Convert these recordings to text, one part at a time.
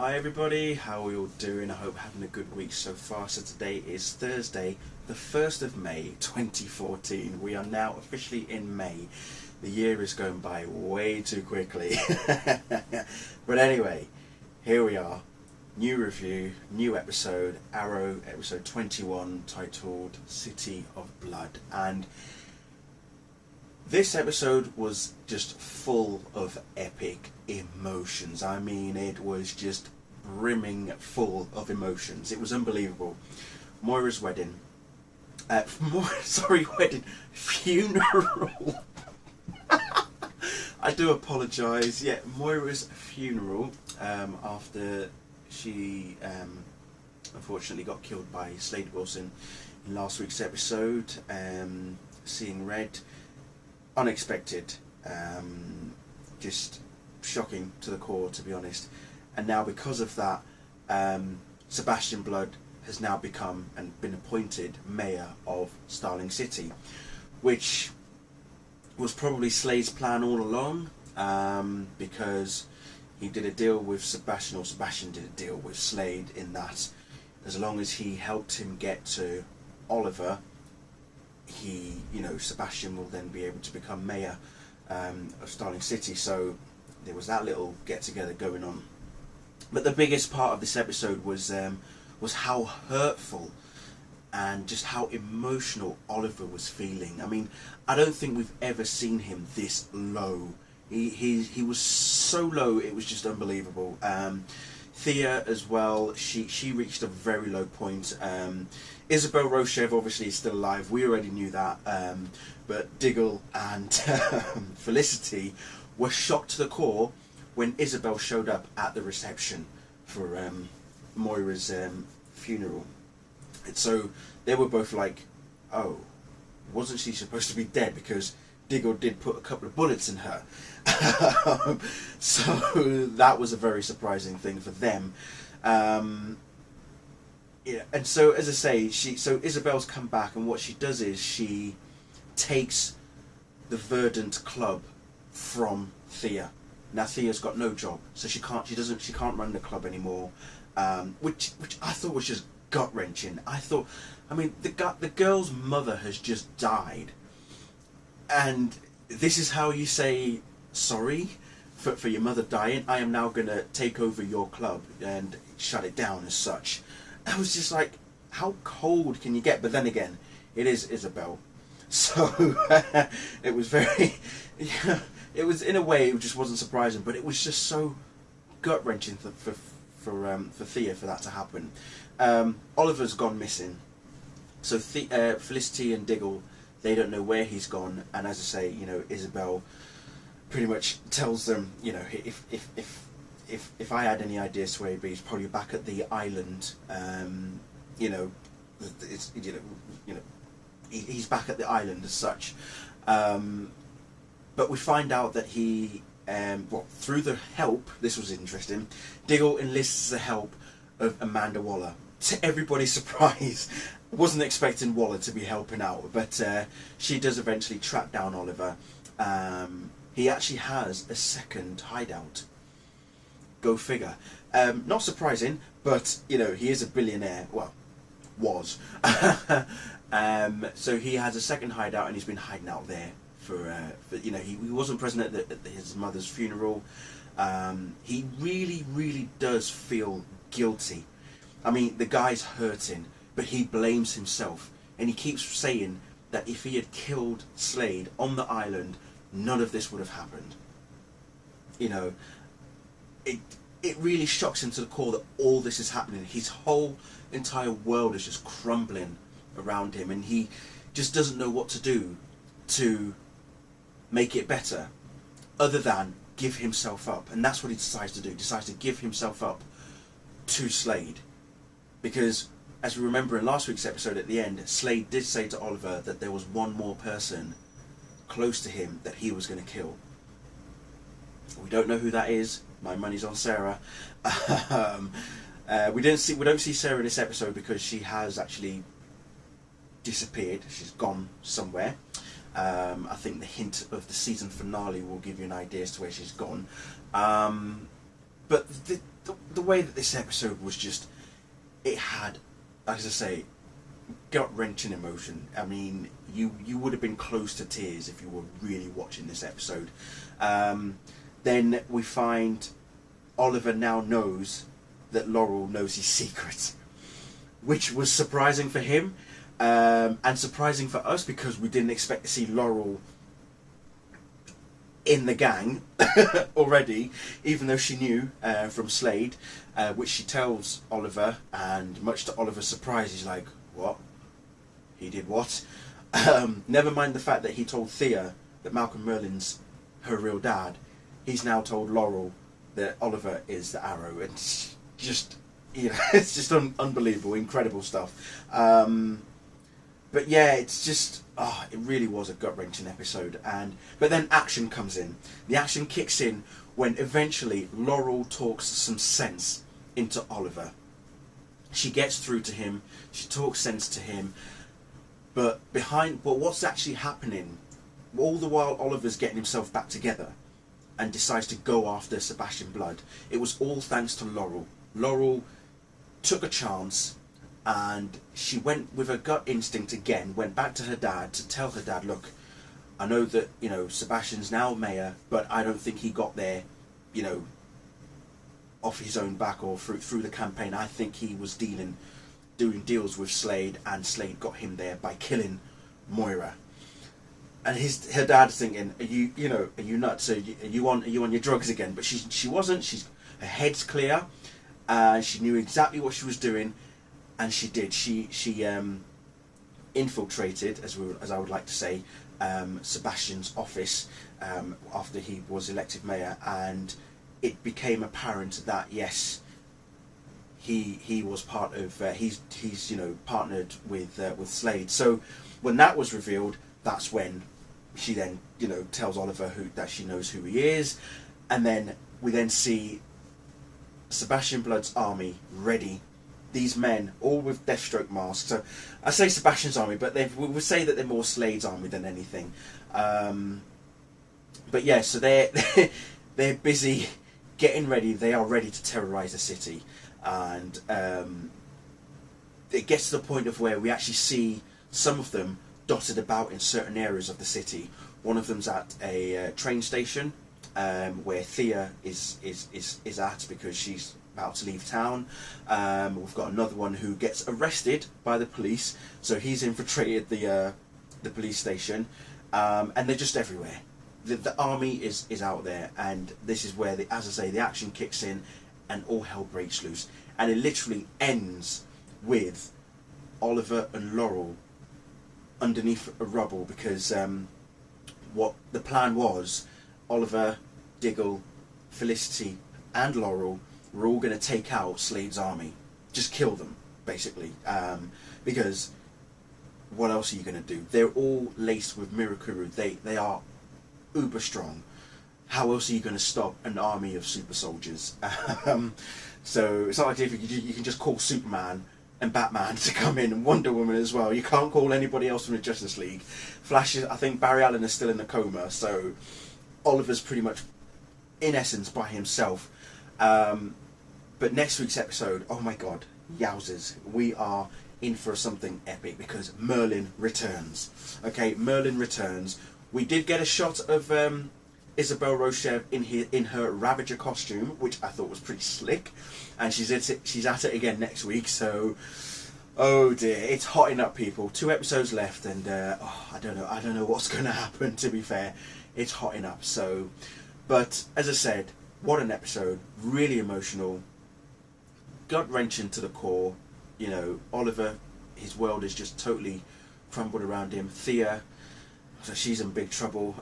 Hi everybody, how are we all doing? I hope having a good week so far. So today is Thursday, the 1st of May 2014. We are now officially in May. The year is going by way too quickly. But anyway, here we are. New review, new episode, Arrow, episode 21, titled City of Blood. And this episode was just full of epic emotions. I mean, it was just brimming full of emotions. It was unbelievable. Moira's wedding. Funeral. I do apologise. Yeah, Moira's funeral, after she unfortunately got killed by Slade Wilson in last week's episode. Seeing red. Unexpected, just shocking to the core, to be honest. And now because of that, Sebastian Blood has now become and been appointed mayor of Starling City, which was probably Slade's plan all along, because he did a deal with Sebastian, or Sebastian did a deal with Slade, in that as long as he helped him get to Oliver, Sebastian will then be able to become mayor of Starling City. So there was that little get-together going on. But the biggest part of this episode was how hurtful and just how emotional Oliver was feeling. I mean, I don't think we've ever seen him this low. He was so low, it was just unbelievable. Thea as well, she reached a very low point. Isabel Rochev obviously is still alive, we already knew that, but Diggle and Felicity were shocked to the core when Isabel showed up at the reception for Moira's funeral. And so they were both like, oh, wasn't she supposed to be dead, because Diggle did put a couple of bullets in her. So that was a very surprising thing for them. Yeah, and so as I say, so Isabel's come back, and what she does is she takes the Verdant Club from Thea. Now Thea's got no job, so she can't run the club anymore, which I thought was just gut wrenching. I mean, the girl's mother has just died, and this is how you say sorry for your mother dying. I am now going to take over your club and shut it down as such. I was just like, how cold can you get? But then again, it is Isabel, so it was very, yeah, it was, in a way, it just wasn't surprising, but it was just so gut wrenching for Thea for that to happen. Oliver's gone missing, so Felicity and Diggle, they don't know where he's gone, and as I say, Isabel pretty much tells them, if I had any ideas to where he's probably back at the island. He's back at the island as such. But we find out that he, through the help, this was interesting, Diggle enlists the help of Amanda Waller. To everybody's surprise, wasn't expecting Waller to be helping out, but she does eventually track down Oliver. He actually has a second hideout. Go figure. Not surprising, but he is a billionaire. Well, was. So he has a second hideout, and he's been hiding out there for he wasn't present at his mother's funeral. He really does feel guilty. I mean, the guy's hurting, but he blames himself, and he keeps saying that if he had killed Slade on the island, none of this would have happened. It really shocks him to the core that all this is happening. His whole entire world is just crumbling around him, and he just doesn't know what to do to make it better, other than give himself up. And that's what he decides to do. He decides to give himself up to Slade, because as we remember in last week's episode at the end, Slade did say to Oliver that there was one more person close to him that he was going to kill. We don't know who that is. My money's on Sarah. We don't see Sarah in this episode, because she has actually disappeared. She's gone somewhere. I think the hint of the season finale will give you an idea as to where she's gone. But the way that this episode was just, it had, as I say, gut-wrenching emotion. I mean, you would have been close to tears if you were really watching this episode. Then we find Oliver now knows that Laurel knows his secret, which was surprising for him, and surprising for us because we didn't expect to see Laurel in the gang already, even though she knew from Slade, which she tells Oliver, and much to Oliver's surprise, he's like, what? He did what? Never mind the fact that he told Thea that Malcolm Merlyn's her real dad. He's now told Laurel that Oliver is the Arrow, and just, you know, it's just unbelievable, incredible stuff. But yeah, it's just, it really was a gut-wrenching episode. But then action comes in. The action kicks in when eventually Laurel talks some sense into Oliver. She gets through to him, she talks sense to him, but what's actually happening, all the while Oliver's getting himself back together and decides to go after Sebastian Blood, it was all thanks to Laurel. Laurel took a chance, and she went with her gut instinct again, went back to her dad to tell her dad, look, I know that, you know, Sebastian's now mayor, but I don't think he got there, you know, off his own back or through the campaign. I think he was doing deals with Slade, and Slade got him there by killing Moira. And her dad's thinking, are you nuts? Are you on your drugs again? But she wasn't. Her head's clear. She knew exactly what she was doing, and she did. She infiltrated, as I would like to say, Sebastian's office after he was elected mayor, and it became apparent that yes, he was part of he's partnered with Slade. So when that was revealed, that's when she then tells Oliver that she knows who he is, and then we then see Sebastian Blood's army ready. These men, all with Deathstroke masks. So I say Sebastian's army, but we would say that they're more Slade's army than anything. But yeah, so they're busy getting ready. They are ready to terrorize the city, and it gets to the point of where we actually see some of them dotted about in certain areas of the city. One of them's at a train station where Thea is at because she's about to leave town. We've got another one who gets arrested by the police, so he's infiltrated the police station, and they're just everywhere. The army is out there, and this is where, as I say, the action kicks in and all hell breaks loose. And it literally ends with Oliver and Laurel underneath a rubble, because what the plan was, Oliver, Diggle, Felicity and Laurel were all going to take out Slade's army, just kill them basically, because what else are you going to do? They're all laced with Mirakuru. They are uber strong. How else are you going to stop an army of super soldiers? So it's not like if you can just call Superman and Batman to come in, and Wonder Woman as well. You can't call anybody else from the Justice League. Flash I think Barry Allen is still in a coma, so Oliver's pretty much in essence by himself. But next week's episode, oh my god, yowzers, we are in for something epic, because Merlyn returns. Okay, Merlyn returns. We did get a shot of Isabelle Rochev in her Ravager costume, which I thought was pretty slick, and she's at it again next week. So, oh dear, it's hotting up, people. 2 episodes left, and I don't know what's going to happen. To be fair, it's hotting up. So, but as I said, what an episode! Really emotional, gut-wrenching to the core. Oliver, his world is just totally crumbled around him. Thea, so she's in big trouble.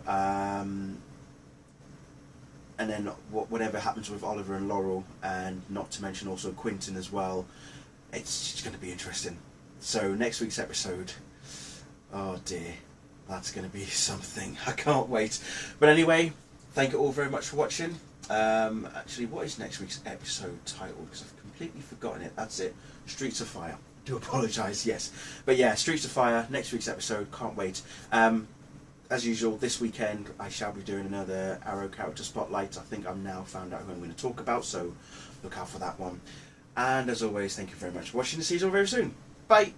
And then whatever happens with Oliver and Laurel, and not to mention also Quentin as well, it's just going to be interesting. So next week's episode, oh dear, that's going to be something. I can't wait. But anyway, thank you all very much for watching. Actually, what is next week's episode titled? Because I've completely forgotten it. That's it. Streets of Fire. Do apologise, yes. But yeah, Streets of Fire, next week's episode. Can't wait. as usual, this weekend I shall be doing another Arrow character spotlight. I think I'm now found out who I'm going to talk about, so look out for that one. And as always, thank you very much for watching. See you all very soon. Bye!